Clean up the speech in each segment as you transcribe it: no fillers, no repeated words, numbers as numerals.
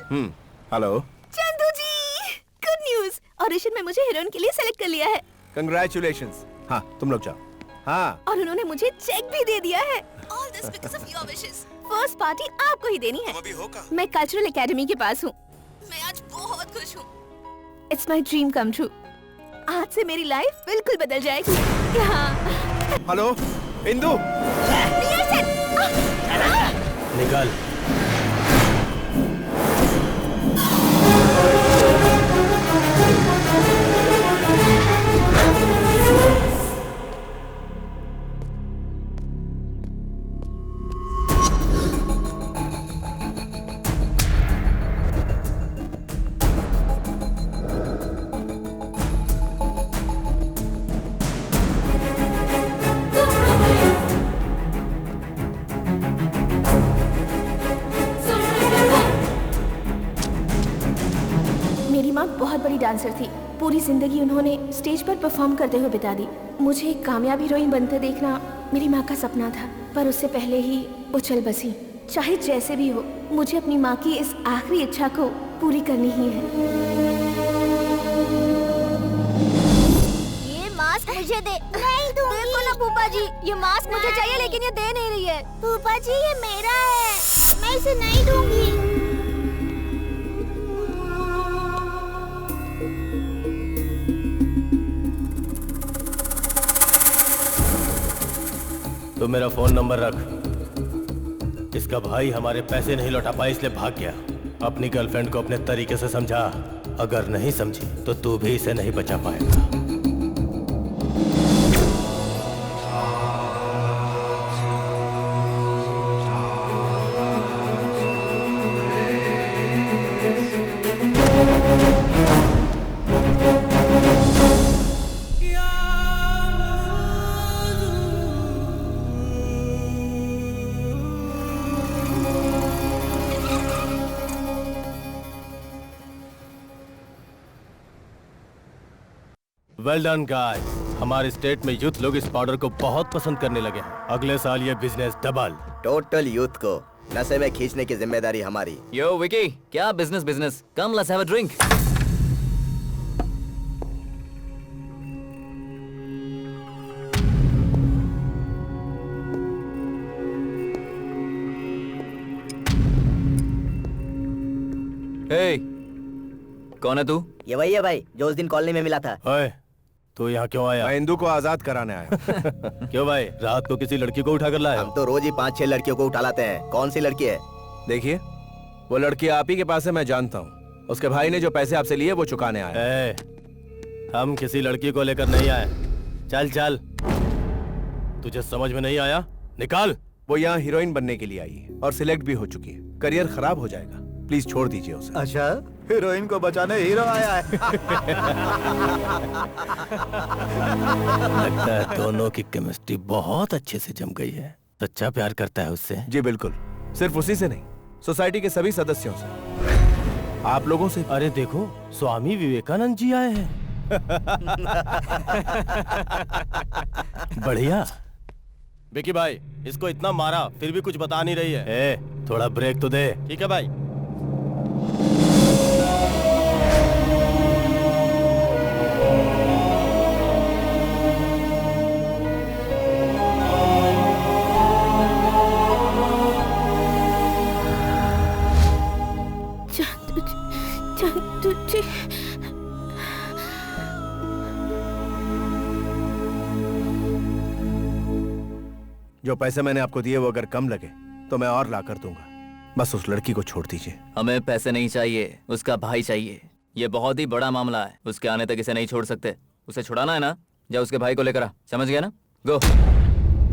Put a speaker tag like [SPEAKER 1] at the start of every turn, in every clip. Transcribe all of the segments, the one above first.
[SPEAKER 1] Hello
[SPEAKER 2] Chandu जी, good news. Audition में मुझे heroine के लिए सेलेक्ट कर लिया है।
[SPEAKER 1] कंग्रेचुलेशंस। हाँ तुम लोग जाओ। हाँ
[SPEAKER 2] और उन्होंने मुझे चेक भी दे दिया है। All this because of your wishes. First party आपको ही देनी है।
[SPEAKER 1] तुम अभी हो कहाँ?
[SPEAKER 2] मैं कल्चरल एकेडमी के पास हूँ। मैं आज बहुत खुश हूँ। It's my dream come true. आज से मेरी लाइफ बिल्कुल बदल जाएगी। हाँ।
[SPEAKER 1] हेलो इंदु।
[SPEAKER 3] निकल।
[SPEAKER 2] मेरी माँ बहुत बड़ी डांसर थी। पूरी जिंदगी उन्होंने स्टेज पर परफॉर्म करते हुए बिता दी। मुझे एक कामयाब हीरोइन बनते देखना मेरी माँ का सपना था, पर उससे पहले ही वो चल बसी। चाहे जैसे भी हो, मुझे अपनी माँ की इस आखिरी इच्छा को पूरी करनी ही है।
[SPEAKER 4] ये मास्क मुझे दे। नहीं दूंगी। देखो ना फूफा जी, ये मास्क मुझे चाहिए लेकिन ये दे नहीं रही है। फूफा जी ये मेरा है, मैं इसे नहीं दूंगी।
[SPEAKER 3] तो मेरा फोन नंबर रख। इसका भाई हमारे पैसे नहीं लौटा पाया इसलिए भाग गया। अपनी गर्लफ्रेंड को अपने तरीके से समझा। अगर नहीं समझी तो तू भी इसे नहीं बचा पाएगा। Well done guys. हमारे स्टेट में यूथ लोग इस पाउडर को बहुत पसंद करने लगे हैं। अगले साल ये बिजनेस डबल।
[SPEAKER 5] टोटल यूथ को नशे में खींचने की जिम्मेदारी हमारी।
[SPEAKER 6] यो विकी, क्या business? Come let's have a drink. Hey, कौन है तू?
[SPEAKER 5] ये वही है भाई जो उस दिन कॉलोनी में मिला था।
[SPEAKER 3] ओए, तू यहाँ क्यों आया?
[SPEAKER 1] मैं इंदु को आजाद कराने आया।
[SPEAKER 3] क्यों भाई, रात को किसी लड़की को उठा कर लाया?
[SPEAKER 5] हम तो रोज ही 5-6 लड़कियों को उठा लाते हैं। कौन सी लड़की है?
[SPEAKER 1] देखिए, वो लड़की आप ही के पास है, मैं जानता हूँ। उसके भाई ने जो पैसे आपसे लिए वो चुकाने आया।
[SPEAKER 3] हम किसी लड़की को लेकर नहीं आए। चल चल, तुझे समझ में नहीं आया? निकाल।
[SPEAKER 1] वो यहाँ हीरोइन बनने के लिए आई है और सिलेक्ट भी हो चुकी है। करियर खराब हो जाएगा, प्लीज छोड़ दीजिए उसे।
[SPEAKER 7] अच्छा, हीरोइन को बचाने हीरो आया है।
[SPEAKER 3] लगता है दोनों की केमिस्ट्री बहुत अच्छे से जम गई है। सच्चा प्यार करता है उससे?
[SPEAKER 1] जी बिल्कुल, सिर्फ उसी से नहीं, सोसाइटी के सभी सदस्यों से, आप लोगों से।
[SPEAKER 3] अरे देखो, स्वामी विवेकानंद जी आए हैं। बढ़िया। विकी भाई, इसको इतना मारा फिर भी कुछ बता नहीं रही है। थोड़ा ब्रेक तो दे। ठीक है भाई।
[SPEAKER 2] चंदू जी,
[SPEAKER 1] जो पैसे मैंने आपको दिए वो अगर कम लगे तो मैं और ला कर दूंगा। बस उस लड़की को छोड़ दीजिए।
[SPEAKER 6] हमें पैसे नहीं चाहिए, उसका भाई चाहिए। ये बहुत ही बड़ा मामला है, उसके आने तक इसे नहीं छोड़ सकते। उसे छुड़ाना है ना, जा उसके भाई को लेकर आ। समझ गया ना? गो।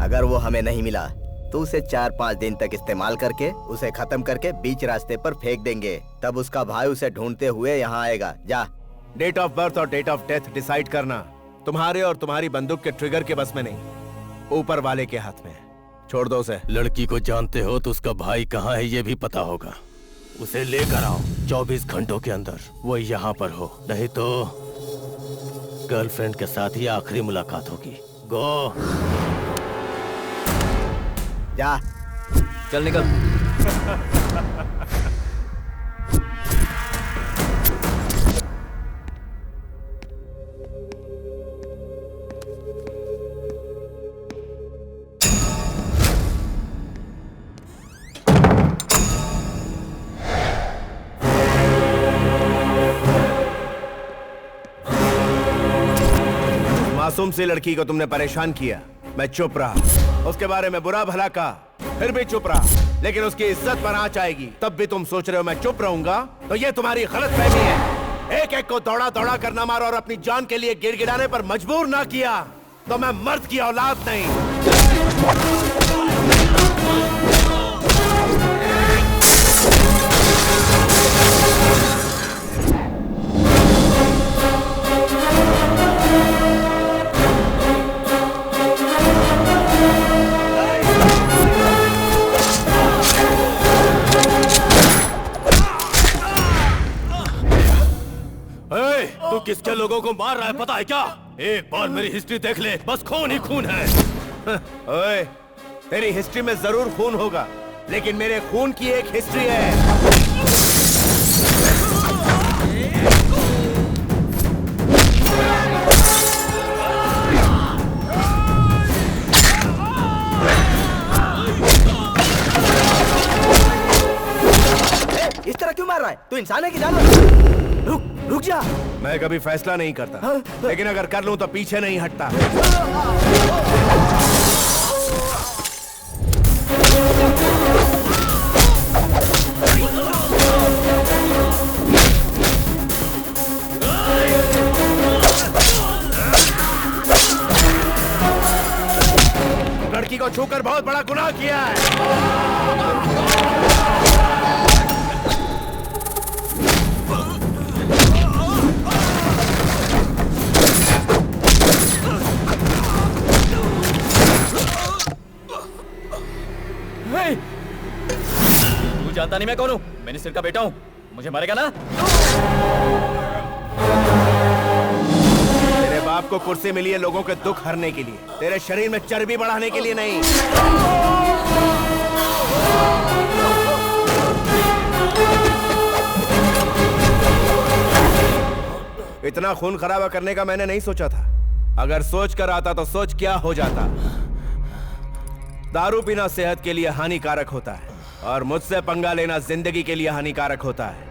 [SPEAKER 5] अगर वो हमें नहीं मिला तो उसे 4-5 दिन तक इस्तेमाल करके उसे खत्म करके बीच रास्ते पर फेंक देंगे। तब उसका भाई उसे ढूंढते हुए यहाँ आएगा। जा।
[SPEAKER 1] डेट ऑफ बर्थ और डेट ऑफ डेथ डिसाइड करना तुम्हारे और तुम्हारी बंदूक के ट्रिगर के बस में नहीं, ऊपर वाले के हाथ में है। छोड़ दो उसे।
[SPEAKER 3] लड़की को जानते हो तो उसका भाई कहाँ है ये भी पता होगा। उसे लेकर आओ 24 घंटों के अंदर। वो यहाँ पर हो, नहीं तो गर्लफ्रेंड के साथ ही आखिरी मुलाकात होगी। गो।
[SPEAKER 6] जा। चल निकल।
[SPEAKER 1] मासूम सी लड़की को तुमने परेशान किया, मैं चुप रहा। उसके बारे में बुरा भला कहा, फिर भी चुप रहा। लेकिन उसकी इज्जत पर आंच आएगी तब भी तुम सोच रहे हो मैं चुप रहूंगा, तो ये तुम्हारी गलतफहमी है। एक एक को दौड़ा दौड़ा कर न मारा और अपनी जान के लिए गिड़गिड़ाने पर मजबूर ना किया तो मैं मर्द की औलाद नहीं।
[SPEAKER 3] तू किसके लोगों को मार रहा है पता है क्या? एक बार मेरी हिस्ट्री देख ले, बस खून ही खून है।
[SPEAKER 1] ओए, तेरी हिस्ट्री में जरूर खून होगा, लेकिन मेरे खून की एक हिस्ट्री है।
[SPEAKER 5] इस तरह क्यों मार रहा है? तू इंसान है कि जानवर? रुक जा।
[SPEAKER 1] मैं कभी फैसला नहीं करता, लेकिन अगर कर लूं तो पीछे नहीं हटता। लड़की को छूकर बहुत बड़ा गुनाह किया है।
[SPEAKER 6] तू जानता नहीं मैं कौन हूँ? मिनिस्टर का बेटा हूँ, मुझे मारेगा ना?
[SPEAKER 1] तेरे बाप को कुर्सी मिली है लोगों के दुख हरने के लिए, तेरे शरीर में चर्बी बढ़ाने के लिए नहीं। इतना खून खराबा करने का मैंने नहीं सोचा था। अगर सोच कर आता तो सोच क्या हो जाता। दारू पीना सेहत के लिए हानिकारक होता है और मुझसे पंगा लेना जिंदगी के लिए हानिकारक होता है।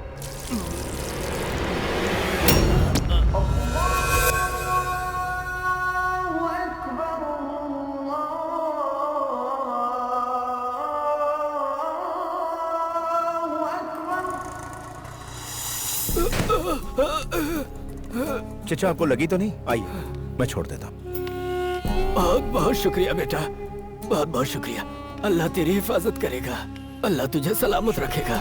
[SPEAKER 1] चचा आपको लगी तो नहीं? आइए मैं छोड़ देता हूं।
[SPEAKER 8] बहुत बहुत शुक्रिया बेटा, बहुत बहुत शुक्रिया। अल्लाह तेरी हिफाजत करेगा, अल्लाह तुझे सलामत रखेगा।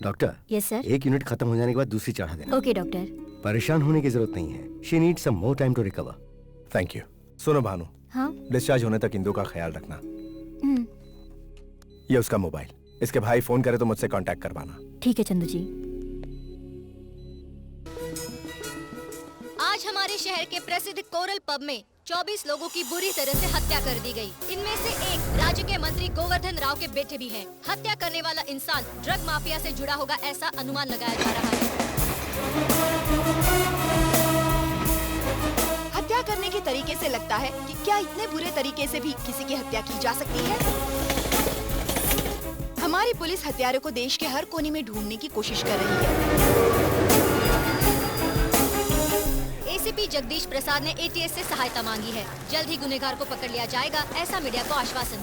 [SPEAKER 9] Doctor,
[SPEAKER 4] yes sir.
[SPEAKER 9] एक यूनिट खत्म हो जाने के बाद दूसरी चढ़ा देना।
[SPEAKER 4] Okay doctor.
[SPEAKER 9] परेशान होने की जरूरत नहीं है। She needs some more time to recover.
[SPEAKER 1] Thank you. सुनो भानु,
[SPEAKER 4] हाँ।
[SPEAKER 1] डिस्चार्ज होने तक इंदु का ख्याल रखना।
[SPEAKER 4] हम्म,
[SPEAKER 1] ये उसका मोबाइल, इसके भाई फोन करे तो मुझसे कांटेक्ट करवाना।
[SPEAKER 4] ठीक है चंदू जी।
[SPEAKER 10] आज हमारे शहर के प्रसिद्ध कोरल पब में 24 लोगों की बुरी तरह से हत्या कर दी गई। इनमें से एक राज्य के मंत्री गोवर्धन राव के बेटे भी हैं। हत्या करने वाला इंसान ड्रग माफिया से जुड़ा होगा, ऐसा अनुमान लगाया जा रहा है।
[SPEAKER 11] हत्या करने के तरीके से लगता है कि क्या इतने बुरे तरीके से भी किसी की हत्या की जा सकती है? हमारी पुलिस हत्यारों को देश के हर कोने में ढूंढने की कोशिश कर रही है।
[SPEAKER 10] एसीपी जगदीश प्रसाद ने एटीएस से सहायता मांगी है। जल्द ही गुनहगार को पकड़ लिया जाएगा, ऐसा मीडिया को आश्वासन